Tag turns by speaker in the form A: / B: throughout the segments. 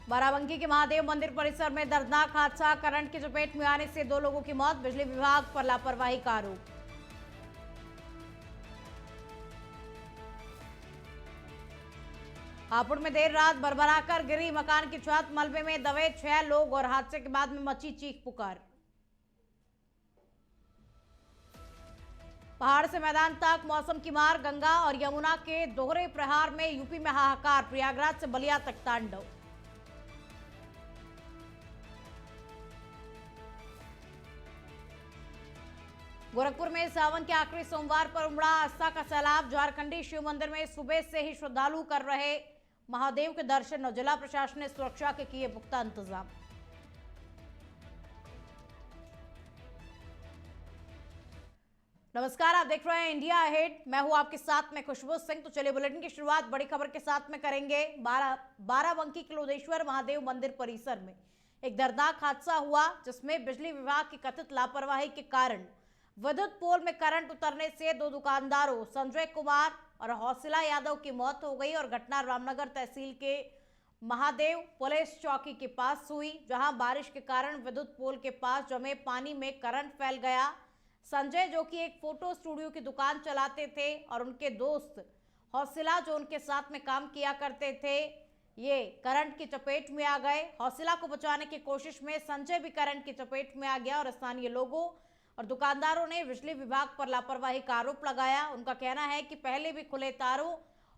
A: बाराबंकी के महादेव मंदिर परिसर में दर्दनाक हादसा, करंट की चपेट में आने से 2 लोगों की मौत, बिजली विभाग पर लापरवाही का आरोप। हापुड़ में देर रात भरभराकर गिरी मकान की छत, मलबे में दबे 6 लोग और हादसे के बाद में मची चीख पुकार। पहाड़ से मैदान तक मौसम की मार, गंगा और यमुना के दोहरे प्रहार में यूपी में हाहाकार, प्रयागराज से बलिया तक तांडव। गोरखपुर में सावन के आखिरी सोमवार पर उमड़ा आस्था का सैलाब, झारखंडी शिव मंदिर में सुबह से ही श्रद्धालु कर रहे महादेव के दर्शन और जिला प्रशासन ने सुरक्षा के किए पुख्ता इंतजाम। नमस्कार, आप देख रहे हैं इंडिया अहेड। मैं हूं आपके साथ में खुशबू सिंह। तो चलिए बुलेटिन की शुरुआत बड़ी खबर के साथ में करेंगे। बाराबंकी के लोधेश्वर महादेव मंदिर परिसर में एक दर्दनाक हादसा हुआ, जिसमें बिजली विभाग की कथित लापरवाही के कारण विद्युत पोल में करंट उतरने से 2 दुकानदारों संजय कुमार और हौसिला यादव की मौत हो गई और घटना रामनगर तहसील के महादेव पुलिस चौकी के पास हुई, जहां बारिश के कारण विद्युत पोल के पास जमे पानी में करंट फैल गया। संजय, जो कि एक फोटो स्टूडियो की दुकान चलाते थे, और उनके दोस्त हौसिला, जो उनके साथ में काम किया करते थे, ये करंट की चपेट में आ गए। हौसिला को बचाने की कोशिश में संजय भी करंट की चपेट में आ गया और स्थानीय लोगों और दुकानदारों ने बिजली विभाग पर लापरवाही का आरोप लगाया। उनका कहना है कि पहले भी खुले तारों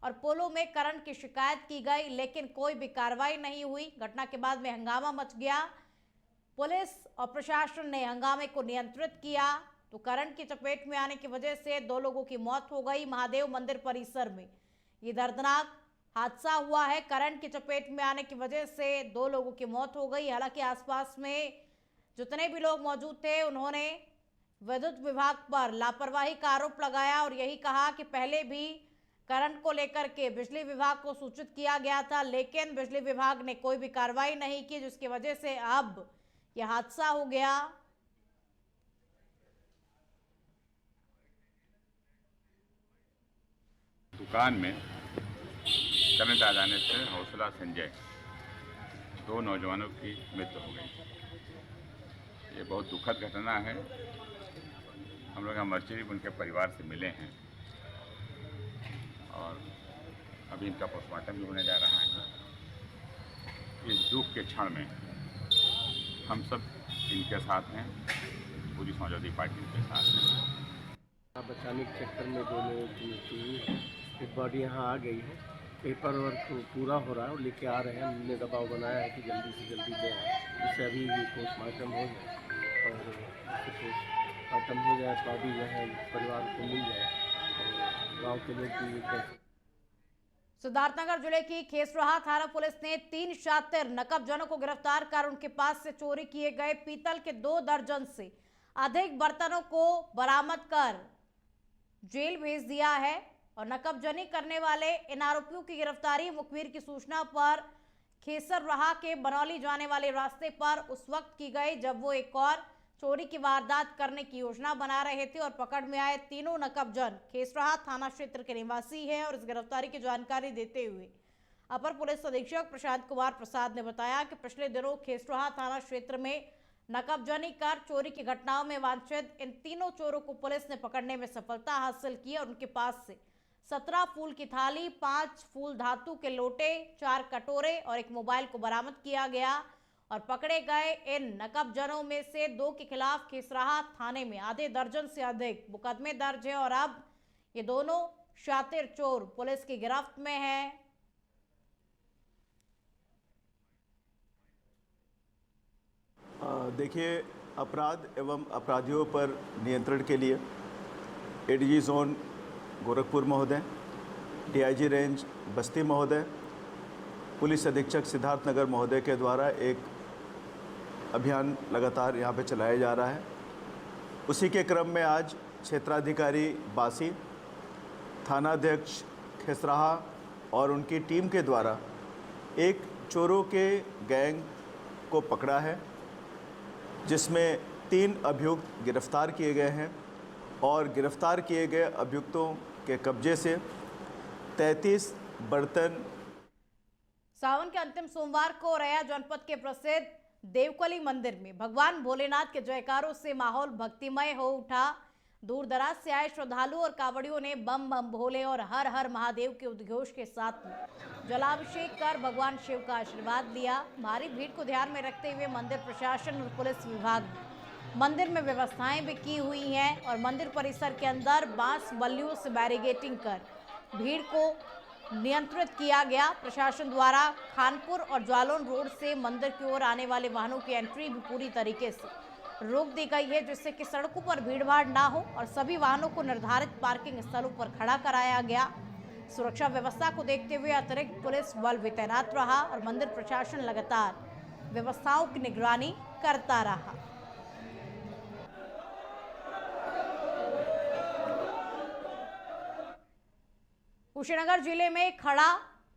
A: और पोलों में करंट की शिकायत की गई, लेकिन कोई भी कार्रवाई नहीं हुई। घटना के बाद में हंगामा मच गया। पुलिस और प्रशासन ने हंगामे को नियंत्रित किया, तो करंट की चपेट में आने की वजह से 2 लोगों की मौत हो गई। महादेव मंदिर परिसर में ये दर्दनाक हादसा हुआ है। करंट की चपेट में आने की वजह से 2 लोगों की मौत हो गई। हालांकि आसपास में जितने भी लोग मौजूद थे, उन्होंने विद्युत विभाग पर लापरवाही का आरोप लगाया और यही कहा कि पहले भी करंट को लेकर के बिजली विभाग को सूचित किया गया था, लेकिन बिजली विभाग ने कोई भी कार्रवाई नहीं की, जिसकी वजह से अब यह हादसा हो गया।
B: दुकान में करंट आ जाने से हौसला संजय 2 नौजवानों की मृत्यु हो गई। ये बहुत दुखद घटना है। हम लोग यहाँ मर्चरी उनके परिवार से मिले हैं और अभी इनका पोस्टमार्टम भी होने जा रहा है। इस दुख के क्षण में हम सब इनके साथ हैं, पूरी समाजवादी पार्टी इनके साथ है।
C: बचाने के चक्कर में 2 लोगों की मृत्यु हुई। एक बॉडी यहाँ आ गई है, पेपर वर्क पूरा हो रहा है और लेके आ रहे हैं। हमने दबाव बनाया है कि जल्दी से जल्दी जाए, जिससे अभी भी पोस्टमार्टम हो जाए और पोस्टमार्टम हो जाए तो अभी जो है परिवार को मिल जाए और गाँव के लोग भी।
A: सिद्धार्थनगर जिले की खेसराहा थाना पुलिस ने 3 शातिर नकबजनों को गिरफ्तार कर उनके पास से चोरी किए गए पीतल के 2 दर्जन से अधिक बर्तनों को बरामद कर जेल भेज दिया है। और नकबजनी करने वाले इन आरोपियों की गिरफ्तारी मुखबिर की सूचना पर खेसराहा के बनौली जाने वाले रास्ते पर उस वक्त की गई, जब वो एक और चोरी की वारदात करने की योजना बना रहे थे। और पकड़ में आए तीनों नकबजन खेसराहा थाना क्षेत्र के निवासी हैं। और इस गिरफ्तारी की जानकारी देते हुए अपर पुलिस अधीक्षक प्रशांत कुमार प्रसाद ने बताया कि पिछले दिनों खेसराहा थाना क्षेत्र में नकबजनी कर चोरी की घटनाओं में वांछित इन तीनों चोरों को पुलिस ने पकड़ने में सफलता हासिल की और उनके पास से 17 फूल की थाली, 5 फूल धातु के लोटे, 4 कटोरे और एक मोबाइल को बरामद किया गया। और पकड़े गए इन नकबजनों में से 2 के खिलाफ खेसराहा थाने में आधे दर्जन से अधिक मुकदमे दर्ज है और अब ये दोनों शातिर चोर पुलिस की गिरफ्त में हैं।
D: देखिए, अपराध एवं अपराधियों पर नियंत्रण के लिए एडीजी जोन गोरखपुर महोदय, डीआईजी रेंज बस्ती महोदय, पुलिस अधीक्षक सिद्धार्थनगर महोदय के द्वारा एक अभियान लगातार यहाँ पे चलाया जा रहा है। उसी के क्रम में आज क्षेत्राधिकारी बासी, थानाध्यक्ष खेसराहा और उनकी टीम के द्वारा एक चोरों के गैंग को पकड़ा है, जिसमें 3 अभियुक्त गिरफ्तार किए गए हैं और गिरफ्तार किए गए अभियुक्तों के कब्जे से 33 बर्तन
A: सावन के अंतिम सोमवार को रैया जनपद के प्रसिद्ध देवकली मंदिर में भगवान भोलेनाथ के जयकारों से माहौल भक्तिमय हो उठा। दूर दराज से आए श्रद्धालुओं और कांवड़ियों ने बम बम भोले और हर हर महादेव के उद्घोष के साथ में जलाभिषेक कर भगवान शिव का आशीर्वाद लिया। भारी भीड़ को ध्यान में रखते हुए मंदिर प्रशासन और पुलिस विभाग ने मंदिर में व्यवस्थाएं भी की हुई हैं और मंदिर परिसर के अंदर बांस बल्लियों से बैरिकेडिंग कर भीड़ को नियंत्रित किया गया। प्रशासन द्वारा खानपुर और जालौन रोड से मंदिर की ओर आने वाले वाहनों की एंट्री भी पूरी तरीके से रोक दी गई है, जिससे कि सड़कों पर भीड़भाड़ ना हो और सभी वाहनों को निर्धारित पार्किंग स्थलों पर खड़ा कराया गया। सुरक्षा व्यवस्था को देखते हुए अतिरिक्त पुलिस बल भी तैनात रहा और मंदिर प्रशासन लगातार व्यवस्थाओं की निगरानी करता रहा। कुशीनगर जिले में खड़ा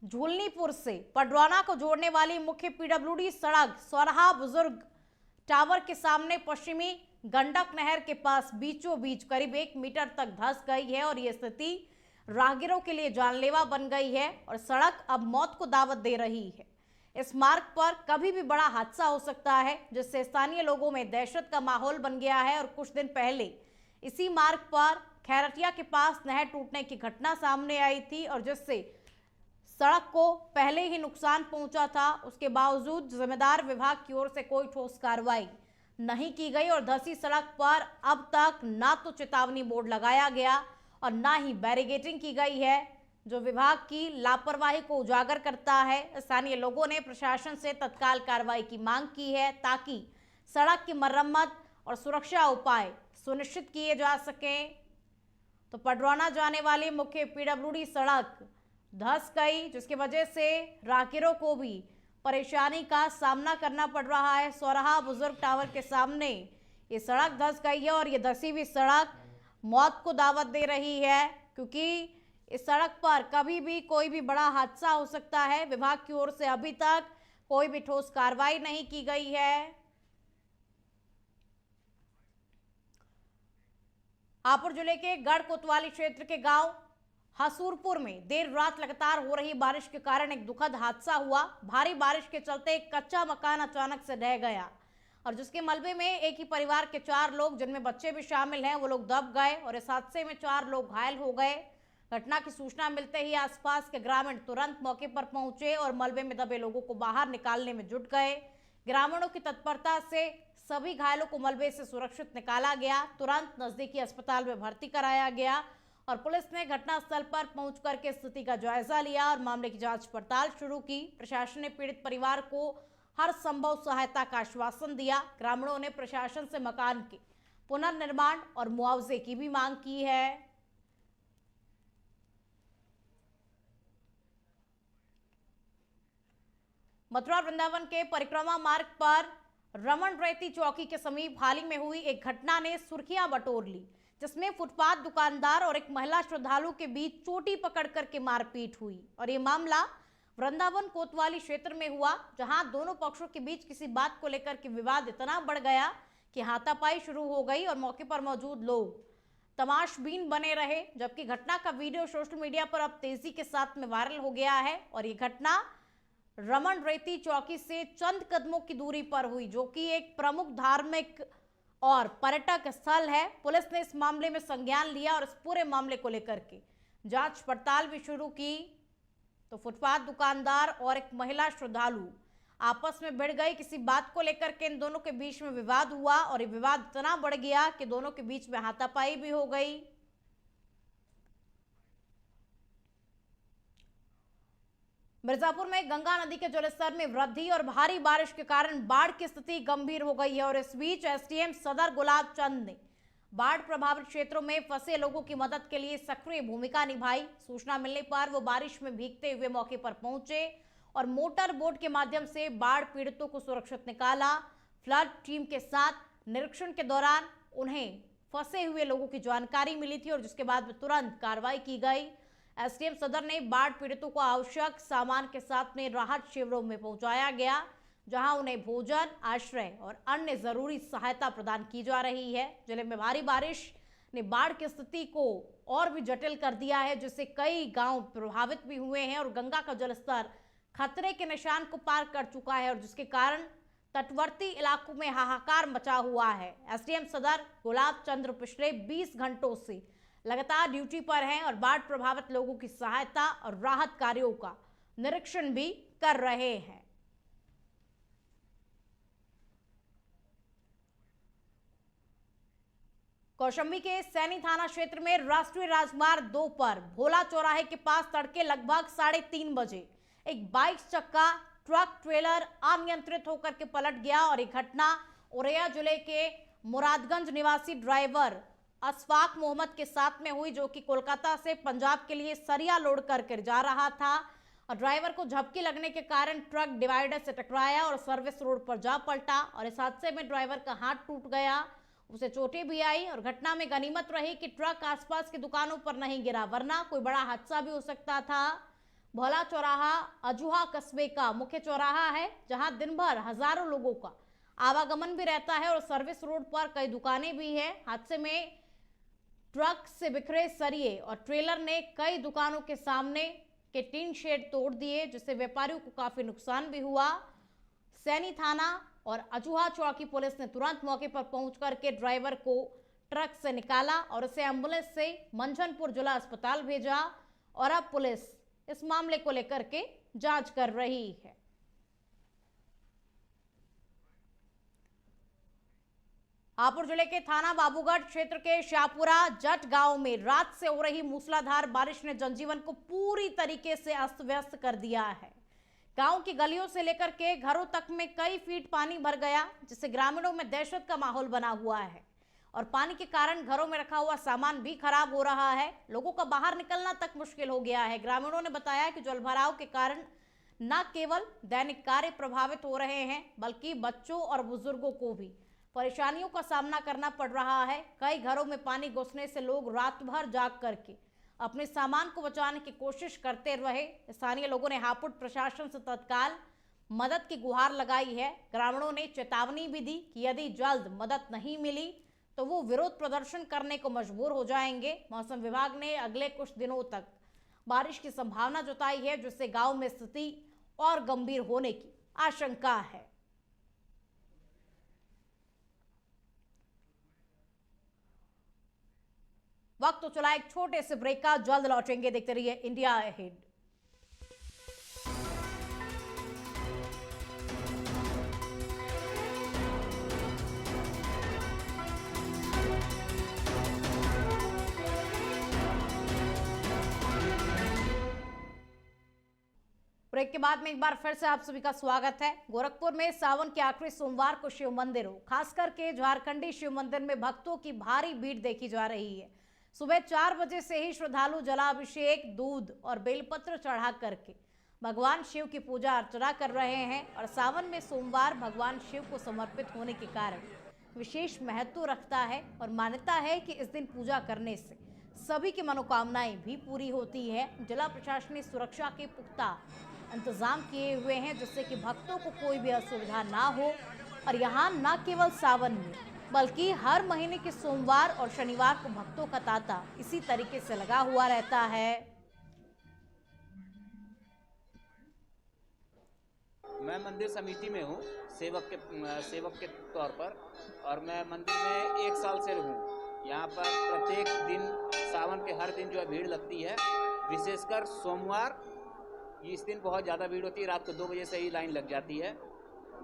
A: झूलनीपुर से पडरौना को जोड़ने वाली मुख्य पीडब्ल्यूडी सड़क सौराहा बुजुर्ग टावर के सामने पश्चिमी गंडक नहर के पास बीचों बीच करीब 1 मीटर तक धंस गई है और ये स्थिति राहगीरों के लिए जानलेवा बन गई है और सड़क अब मौत को दावत दे रही है। इस मार्ग पर कभी भी बड़ा हादसा हो सकता है, जिससे स्थानीय लोगों में दहशत का माहौल बन गया है। और कुछ दिन पहले इसी मार्ग पर खैरटिया के पास नहर टूटने की घटना सामने आई थी और जिससे सड़क को पहले ही नुकसान पहुंचा था। उसके बावजूद जिम्मेदार विभाग की ओर से कोई ठोस कार्रवाई नहीं की गई और धंसी सड़क पर अब तक ना तो चेतावनी बोर्ड लगाया गया और ना ही बैरिकेडिंग की गई है, जो विभाग की लापरवाही को उजागर करता है। स्थानीय लोगों ने प्रशासन से तत्काल कार्रवाई की मांग की है ताकि सड़क की मरम्मत और सुरक्षा उपाय सुनिश्चित किए जा सकें। तो पडरौना जाने वाली मुख्य पीडब्ल्यूडी सड़क धंस गई, जिसकी वजह से राहगीरों को भी परेशानी का सामना करना पड़ रहा है। सौराहा बुजुर्ग टावर के सामने ये सड़क धंस गई है और ये धंसी हुई सड़क मौत को दावत दे रही है, क्योंकि इस सड़क पर कभी भी कोई भी बड़ा हादसा हो सकता है। विभाग की ओर से अभी तक कोई भी ठोस कार्रवाई नहीं की गई है। हापुड़ जिले के गढ़ कोतवाली क्षेत्र के गांव हसूरपुर में देर रात लगातार हो रही बारिश के कारण एक दुखद हादसा हुआ। भारी बारिश के चलते एक कच्चा मकान अचानक से ढह गया और जिसके मलबे में एक ही परिवार के 4 लोग, जिनमें बच्चे भी शामिल हैं, वो लोग दब गए और इस हादसे में 4 लोग घायल हो गए। घटना की सूचना मिलते ही आसपास के ग्रामीण तुरंत मौके पर पहुंचे और मलबे में दबे लोगों को बाहर निकालने में जुट गए। ग्रामीणों की तत्परता से सभी घायलों को मलबे से सुरक्षित निकाला गया। तुरंत नजदीकी अस्पताल में भर्ती कराया गया और पुलिस ने घटनास्थल पर पहुंच करके स्थिति का जायजा लिया और मामले की जांच पड़ताल शुरू की। प्रशासन ने पीड़ित परिवार को हर संभव सहायता का आश्वासन दिया। ग्रामीणों ने प्रशासन से मकान के पुनर्निर्माण और मुआवजे की भी मांग की है। मथुरा वृंदावन के परिक्रमा मार्ग पर रमन रेती चौकी के समीप हाल ही में हुई एक घटना ने सुर्खियां बटोर ली, जिसमें फुटपाथ दुकानदार और एक महिला श्रद्धालु के बीच चोटी पकड़ करके मारपीट हुई। और ये मामला वृंदावन कोतवाली क्षेत्र में हुआ, जहां दोनों पक्षों के बीच किसी बात को लेकर के विवाद इतना बढ़ गया कि हाथापाई शुरू हो गई और मौके पर मौजूद लोग तमाशबीन बने रहे। जबकि घटना का वीडियो सोशल मीडिया पर अब तेजी के साथ में वायरल हो गया है और ये घटना रमन रेती चौकी से चंद कदमों की दूरी पर हुई, जो कि एक प्रमुख धार्मिक और पर्यटक स्थल है। पुलिस ने इस मामले में संज्ञान लिया और इस पूरे मामले को लेकर के जांच पड़ताल भी शुरू की। तो फुटपाथ दुकानदार और एक महिला श्रद्धालु आपस में भिड़ गए। किसी बात को लेकर के इन दोनों के बीच में विवाद हुआ और ये विवाद इतना बढ़ गया कि दोनों के बीच में हाथापाई भी हो गई। मिर्जापुर में गंगा नदी के जलस्तर में वृद्धि और भारी बारिश के कारण बाढ़ की स्थिति गंभीर हो गई है और इस बीच एसडीएम सदर गुलाब चंद ने बाढ़ प्रभावित क्षेत्रों में फंसे लोगों की मदद के लिए सक्रिय भूमिका निभाई। सूचना मिलने पर वो बारिश में भीगते हुए मौके पर पहुंचे और मोटर बोट के माध्यम से बाढ़ पीड़ितों को सुरक्षित निकाला। फ्लड टीम के साथ निरीक्षण के दौरान उन्हें फंसे हुए लोगों की जानकारी मिली थी और जिसके बाद तुरंत कार्रवाई की गई। एसडीएम सदर ने बाढ़ पीड़ितों को आवश्यक सामान के साथ में राहत शिविरों में पहुंचाया गया, जहां उन्हें भोजन, आश्रय और अन्य जरूरी सहायता प्रदान की जा रही है। जिले में भारी बारिश ने बाढ़ की स्थिति को और भी जटिल कर दिया है, जिससे कई गांव प्रभावित भी हुए हैं और गंगा का जलस्तर खतरे के निशान को पार कर चुका है और जिसके कारण तटवर्ती इलाकों में हाहाकार मचा हुआ है। एसडीएम सदर गुलाब चंद्र पिछले 20 घंटों से लगातार ड्यूटी पर हैं और बाढ़ प्रभावित लोगों की सहायता और राहत कार्यों का निरीक्षण भी कर रहे हैं। कौशाम्बी के सैनी थाना क्षेत्र में राष्ट्रीय राजमार्ग 2 पर भोला चौराहे के पास तड़के लगभग 3:30 बजे एक 22 चक्का ट्रक ट्रेलर अनियंत्रित होकर के पलट गया और यह घटना औरैया जिले के मुरादगंज निवासी ड्राइवर अशफाक मोहम्मद के साथ में हुई, जो कि कोलकाता से पंजाब के लिए सरिया लोड करके जा रहा था और ड्राइवर को झपकी लगने के कारण ट्रक डिवाइडर से टकराया और सर्विस रोड पर जा पलटा और इस हादसे में ड्राइवर का हाथ टूट गया, उसे चोटें भी आई और घटना में गनीमत रही कि ट्रक आसपास की दुकानों पर नहीं गिरा, वरना कोई बड़ा हादसा भी हो सकता था। भोला चौराहा अजूहा कस्बे का मुख्य चौराहा है, जहां दिन भर हजारों लोगों का आवागमन भी रहता है और सर्विस रोड पर कई दुकानें भी हैं। हादसे में ट्रक से बिखरे सरिये और ट्रेलर ने कई दुकानों के सामने के टीन शेड तोड़ दिए, जिससे व्यापारियों को काफी नुकसान भी हुआ। सैनी थाना और अजूहा चौकी पुलिस ने तुरंत मौके पर पहुंचकर के ड्राइवर को ट्रक से निकाला और उसे एम्बुलेंस से मंझनपुर जिला अस्पताल भेजा और अब पुलिस इस मामले को लेकर के जांच कर रही है। हापुड़ जिले के थाना बाबूगढ़ क्षेत्र के शाहपुरा जट गांव में रात से हो रही मूसलाधार बारिश ने जनजीवन को पूरी तरीके से अस्त व्यस्त कर दिया है। गांव की गलियों से लेकर के घरों तक में कई फीट पानी भर गया, जिससे ग्रामीणों में दहशत का माहौल बना हुआ है और पानी के कारण घरों में रखा हुआ सामान भी खराब हो रहा है। लोगों का बाहर निकलना तक मुश्किल हो गया है। ग्रामीणों ने बताया कि जलभराव के कारण न केवल दैनिक कार्य प्रभावित हो रहे हैं, बल्कि बच्चों और बुजुर्गों को भी परेशानियों का सामना करना पड़ रहा है। कई घरों में पानी घुसने से लोग रात भर जाग करके अपने सामान को बचाने की कोशिश करते रहे। स्थानीय लोगों ने हापुड़ प्रशासन से तत्काल मदद की गुहार लगाई है। ग्रामीणों ने चेतावनी भी दी कि यदि जल्द मदद नहीं मिली तो वो विरोध प्रदर्शन करने को मजबूर हो जाएंगे। मौसम विभाग ने अगले कुछ दिनों तक बारिश की संभावना जताई है, जिससे गांव में स्थिति और गंभीर होने की आशंका है। वक्त तो चला एक छोटे से ब्रेक का, जल्द लौटेंगे। देखते रहिए इंडिया अहेड। ब्रेक के बाद में एक बार फिर से आप सभी का स्वागत है। गोरखपुर में सावन के आखिरी सोमवार को शिव मंदिरों, खासकर के झारखंडी शिव मंदिर में भक्तों की भारी भीड़ देखी जा रही है। सुबह 4 बजे से ही श्रद्धालु जलाभिषेक, दूध और बेलपत्र चढ़ा करके भगवान शिव की पूजा अर्चना कर रहे हैं और सावन में सोमवार भगवान शिव को समर्पित होने के कारण विशेष महत्व रखता है और मान्यता है कि इस दिन पूजा करने से सभी की मनोकामनाएं भी पूरी होती है। जिला प्रशासन ने सुरक्षा के पुख्ता इंतजाम किए हुए हैं, जिससे कि भक्तों को कोई भी असुविधा ना हो और यहाँ न केवल सावन में बल्कि हर महीने के सोमवार और शनिवार को भक्तों का तांता इसी तरीके से लगा हुआ रहता है।
E: मैं मंदिर समिति में हूँ, सेवक के तौर पर, और मैं मंदिर में 1 साल से हूँ। यहाँ पर प्रत्येक दिन सावन के हर दिन जो है भीड़ लगती है, विशेषकर सोमवार इस दिन बहुत ज़्यादा भीड़ होती है। रात को 2 बजे से ही लाइन लग जाती है।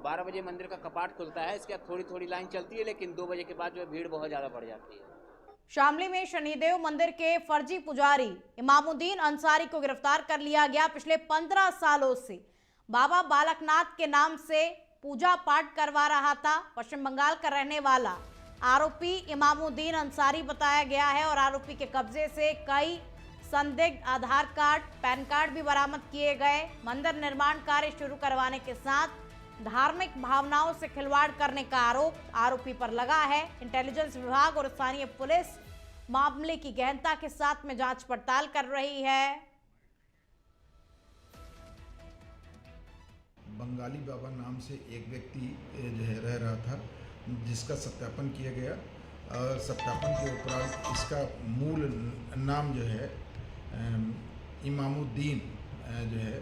E: 12 बजे मंदिर का कपाट खुलता है, इसके बाद थोड़ी थोड़ी लाइन चलती है, लेकिन 2 बजे के बाद जो है भीड़ बहुत ज़्यादा बढ़ जाती है।
A: शामली में शनिदेव मंदिर के फर्जी पुजारी इमामुद्दीन अंसारी को गिरफ्तार कर लिया गया। पिछले 15 सालों से बाबा बालकनाथ के नाम से पूजा पाठ करवा रहा था। पश्चिम बंगाल का रहने वाला आरोपी इमामुद्दीन अंसारी बताया गया है और आरोपी के कब्जे से कई संदिग्ध आधार कार्ड, पैन कार्ड भी बरामद किए गए। मंदिर निर्माण कार्य शुरू करवाने के साथ धार्मिक भावनाओं से खिलवाड़ करने का आरोप आरोपी पर लगा है। इंटेलिजेंस विभाग और स्थानीय पुलिस मामले की गहनता के साथ में जांच पड़ताल कर रही है।
F: बंगाली बाबा नाम से एक व्यक्ति जो है रह रहा था, जिसका सत्यापन किया गया और सत्यापन के उपरांत इसका मूल नाम जो है इमामुद्दीन जो है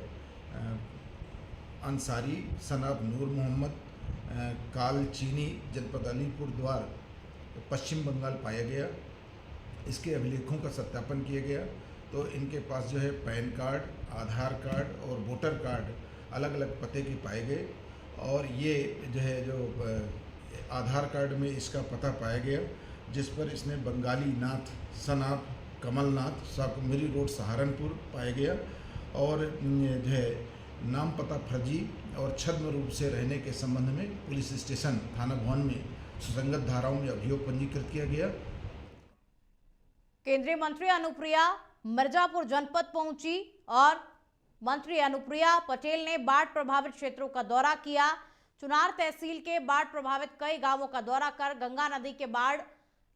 F: अंसारी सनाब नूर मोहम्मद काल चीनी जनपद अलीपुर द्वार पश्चिम बंगाल पाया गया। इसके अभिलेखों का सत्यापन किया गया तो इनके पास जो है पैन कार्ड, आधार कार्ड और वोटर कार्ड अलग अलग पते के पाए गए और ये जो है जो आधार कार्ड में इसका पता पाया गया जिस पर इसने बंगाली नाथ सनाब कमलनाथ साकुमरी रोड सहारनपुर पाया गया और जो है नाम पता फर्जी और छद्म रूप से रहने के संबंध में पुलिस स्टेशन थाना भवन में सुसंगत धाराओं में अभियोग पंजीकृत किया गया।
A: केंद्रीय मंत्री अनुप्रिया मिर्जापुर जनपद पहुंची और मंत्री अनुप्रिया पटेल ने बाढ़ प्रभावित क्षेत्रों का दौरा किया। चुनार तहसील के बाढ़ प्रभावित कई गांवों का दौरा कर गंगा नदी के बाढ़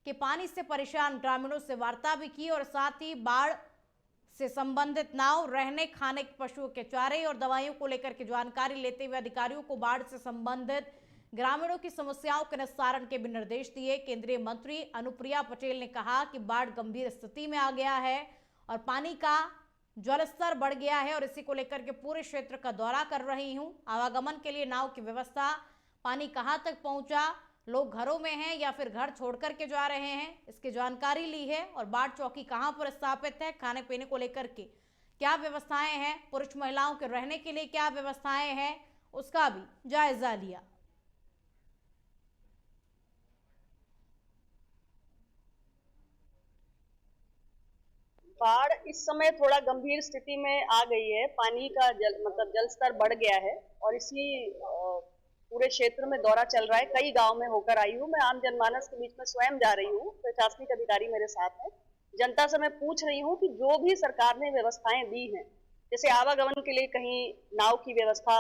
A: के पानी से परेशान ग्रामीणों से वार्ता भी की और साथ ही बाढ़ से संबंधित नाव, रहने खाने के पशुओं के चारे और दवाइयों को लेकर के जानकारी लेते हुए अधिकारियों को बाढ़ से संबंधित ग्रामीणों की समस्याओं के निस्तारण के भी निर्देश दिए। केंद्रीय मंत्री अनुप्रिया पटेल ने कहा कि बाढ़ गंभीर स्थिति में आ गया है और पानी का जलस्तर बढ़ गया है और इसी को लेकर के पूरे क्षेत्र का दौरा कर रही हूं। आवागमन के लिए नाव की व्यवस्था, पानी कहां तक पहुंचा, लोग घरों में हैं या फिर घर छोड़ करके जा रहे हैं, इसकी जानकारी ली है और बाढ़ चौकी कहां पर स्थापित है, खाने पीने को लेकर के क्या व्यवस्थाएं हैं, पुरुष महिलाओं के रहने के लिए क्या व्यवस्थाएं हैं, उसका भी जायजा लिया।
G: बाढ़ इस समय थोड़ा गंभीर स्थिति में आ गई है। पानी का जल स्तर बढ़ गया है और इसी पूरे क्षेत्र में दौरा चल रहा है। कई गांव में होकर आई हूँ। मैं आम जनमानस के बीच में स्वयं जा रही हूँ, प्रशासनिक अधिकारी मेरे साथ है। जनता से मैं पूछ रही हूँ कि जो भी सरकार ने व्यवस्थाएं दी हैं, जैसे आवागमन के लिए कहीं नाव की व्यवस्था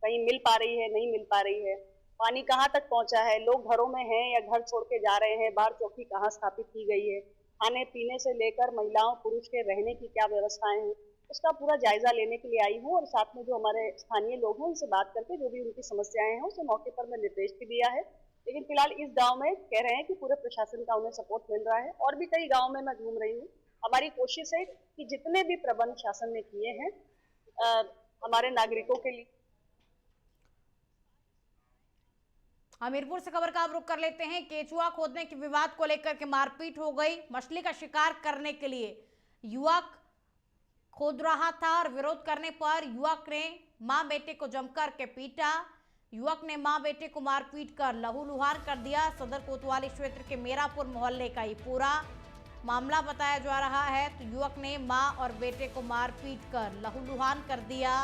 G: कहीं मिल पा रही है, नहीं मिल पा रही है, पानी कहाँ तक पहुंचा है, लोग घरों में हैं या घर छोड़ के जा रहे हैं, बाढ़ चौकी कहाँ स्थापित की गई है, खाने पीने से लेकर महिलाओं पुरुष के रहने की क्या व्यवस्थाएं हैं, उसका पूरा जायजा लेने के लिए आई हूँ। और साथ में जो हमारे स्थानीय लोग हैं उनसे बात करके जो भी उनकी समस्याएं हैं उसे मौके पर मैं निर्देश भी दिया है। लेकिन फिलहाल इस गांव में कह रहे हैं कि पूरे प्रशासन का उन्हें सपोर्ट मिल रहा है और भी कई गाँव में मैं घूम रही हूँ। हमारी कोशिश है कि जितने भी प्रबंध शासन ने किए हैं हमारे नागरिकों के लिए।
A: हमीरपुर से खबर का अब रुख कर लेते हैं। केचुआ खोदने के विवाद को लेकर के मारपीट हो गई। मछली का शिकार करने के लिए युवक खोद रहा था और विरोध करने पर युवक ने मां बेटे को जमकर के पीटा। युवक ने मां बेटे को मारपीट कर लहूलुहान कर दिया। सदर कोतवाली क्षेत्र के मेरापुर मोहल्ले का ये पूरा मामला बताया जा रहा है। तो युवक ने मां और बेटे को मारपीट कर लहूलुहान कर दिया।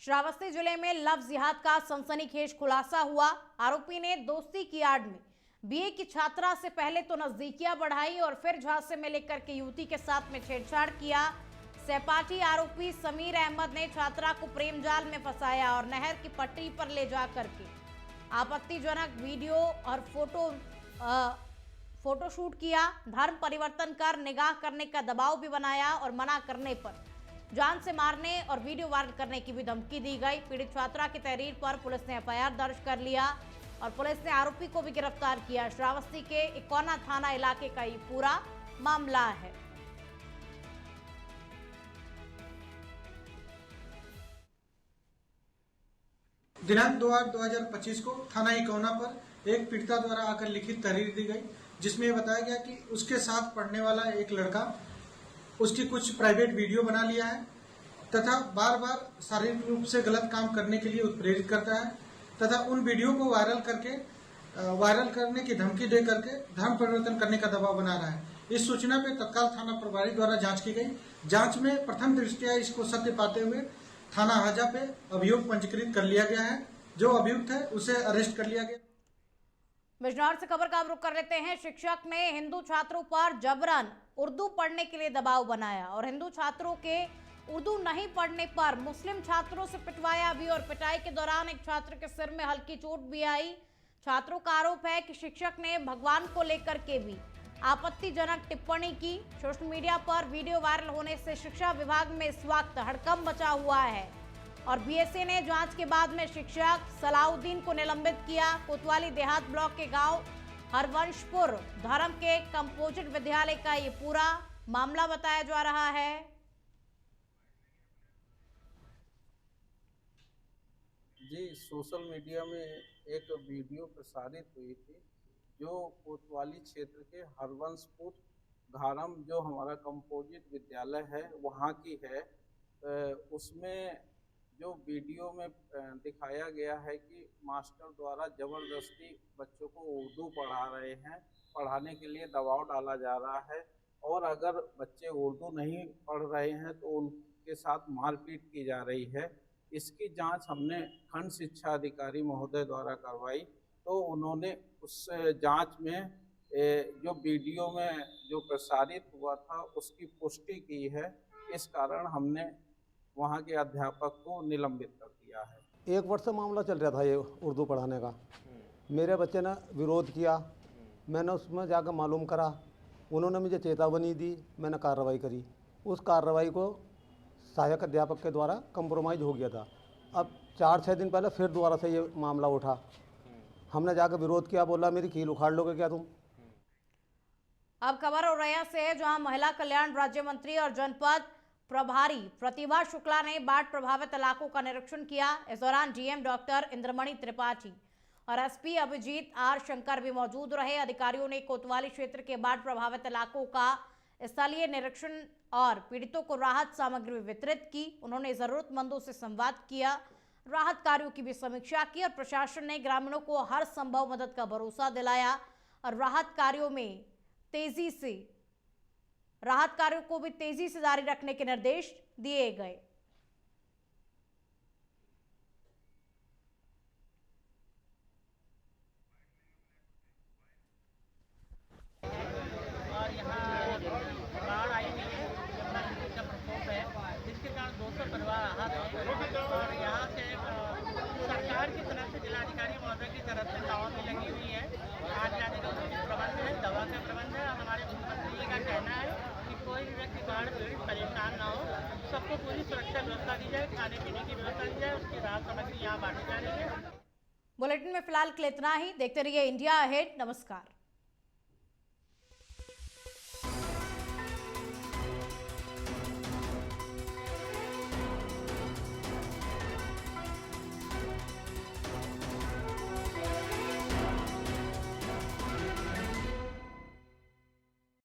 A: श्रावस्ती जिले में लव जिहाद का सनसनीखेज खुलासा हुआ। आरोपी ने दोस्ती की आड़ में बीए की छात्रा से पहले तो नजदीकियां बढ़ाई और फिर झांसे में लेकर के युवती के साथ में छेड़छाड़ किया। सहपाठी आरोपी समीर अहमद ने छात्रा को प्रेम जाल में फंसाया और नहर की पटरी पर ले जा करके आपत्तिजनक वीडियो और फोटोशूट किया। धर्म परिवर्तन कर निगाह करने का दबाव भी बनाया और मना करने पर जान से मारने और वीडियो वायरल करने की भी धमकी दी गई। पीड़ित छात्रा की तहरीर पर पुलिस ने एफआईआर दर्ज कर लिया और पुलिस ने आरोपी को भी गिरफ्तार किया। श्रावस्ती के इकोना थाना इलाके का ये पूरा मामला है।
H: दिनांक 2 आठ 2025 को थाना इकोना पर एक पीड़िता द्वारा आकर लिखित तहरीर दी गई, जिसमें यह बताया गया कि उसके साथ पढ़ने वाला एक लड़का उसकी कुछ प्राइवेट वीडियो बना लिया है तथा बार बार शारीरिक रूप से गलत काम करने के लिए उत्प्रेरित करता है तथा उन वीडियो को वायरल करने की धमकी दे करके धर्म परिवर्तन करने का दबाव बना रहा है। इस सूचना पे तत्काल थाना प्रभारी द्वारा जांच की गई। जांच में प्रथम दृष्टया इसको सत्य पाते हुए थाना हाजा पे अभियोग पंजीकृत कर लिया गया है। जो अभियुक्त है उसे अरेस्ट कर लिया गया।
A: बिजनौर से खबर का रुख कर लेते हैं। शिक्षक ने हिंदू छात्रों पर जबरन उर्दू पढ़ने के लिए दबाव बनाया और हिंदू छात्रों के उर्दू नहीं पढ़ने पर मुस्लिम छात्रों से पिटवाया भी और पिटाई के दौरान एक छात्र के सिर में हल्की चोट भी आई। छात्रों का आरोप है कि शिक्षक ने भगवान को लेकर के भी आपत्तिजनक टिप्पणी की। सोशल मीडिया पर वीडियो वायरल होने से शिक्षा विभाग में इस वक्त हड़कंप मचा हुआ है और बीएसए ने जांच के बाद में शिक्षक सलाउद्दीन को निलंबित किया। कोतवाली देहात ब्लॉक के गांव हरवंशपुर धर्म के कंपोजिट विद्यालय का ये पूरा मामला बताया जा रहा है।
I: जी, सोशल मीडिया में एक वीडियो प्रसारित हुई थी जो कोतवाली क्षेत्र के हरवंशपुर धारम जो हमारा कंपोजिट विद्यालय है वहाँ की है। उसमें जो वीडियो में दिखाया गया है कि मास्टर द्वारा ज़बरदस्ती बच्चों को उर्दू पढ़ा रहे हैं, पढ़ाने के लिए दबाव डाला जा रहा है और अगर बच्चे उर्दू नहीं पढ़ रहे हैं तो उनके साथ मारपीट की जा रही है। इसकी जांच हमने खंड शिक्षा अधिकारी महोदय द्वारा करवाई तो उन्होंने उस जांच में जो वीडियो में जो प्रसारित हुआ था उसकी पुष्टि की है। इस कारण हमने वहाँ के अध्यापक को निलंबित कर दिया है।
J: 1 वर्ष से मामला चल रहा था ये उर्दू पढ़ाने का। मेरे बच्चे ने विरोध किया, मैंने उसमें जाकर मालूम करा, उन्होंने मुझे चेतावनी दी, मैंने कार्रवाई करी। उस कार्रवाई को सहायक अध्यापक के द्वारा कंप्रोमाइज़ हो गया था। अब 4-6 दिन पहले फिर दोबारा से ये मामला उठा, हमने जाकर विरोध किया, बोला मेरी कील उखाड़ लोगे क्या तुम।
A: अब खबर औरैया से है, जहां महिला कल्याण राज्य मंत्री और जनपद प्रभारी प्रतिभा शुक्ला ने बाढ़ प्रभावित इलाकों का निरीक्षण किया। इस दौरान डीएम डॉक्टर इंद्रमणि त्रिपाठी और एसपी अभिजीत आर शंकर भी मौजूद रहे। अधिकारियों ने कोतवाली क्षेत्र के बाढ़ प्रभावित इलाकों का स्थलीय निरीक्षण और पीड़ितों को राहत सामग्री वितरित की। उन्होंने जरूरतमंदों से संवाद किया, राहत कार्यों की भी समीक्षा की और प्रशासन ने ग्रामीणों को हर संभव मदद का भरोसा दिलाया और राहत कार्यों को भी तेजी से जारी रखने के निर्देश दिए गए।
K: और यहाँ बाढ़ आई हुई है, का प्रकोप है, जिसके कारण 200 परिवार आहत हैं और यहाँ से सरकार की तरफ से जिलाधिकारी महोदय की तरफ से दवा भी लगी हुई है, आने जाने का प्रबंध है, दवा का प्रबंध है। हमारे मुख्यमंत्री जी का कहना है कि कोई भी व्यक्ति बाढ़ पीड़ित परेशान ना हो, सबको पूरी सुरक्षा व्यवस्था दी जाए, खाने पीने की व्यवस्था दी जाए, उसकी राहत सामग्री यहाँ बांटी जा रही है।
A: बुलेटिन में फिलहाल के लिए इतना ही। देखते रहिए इंडिया अहेड। नमस्कार।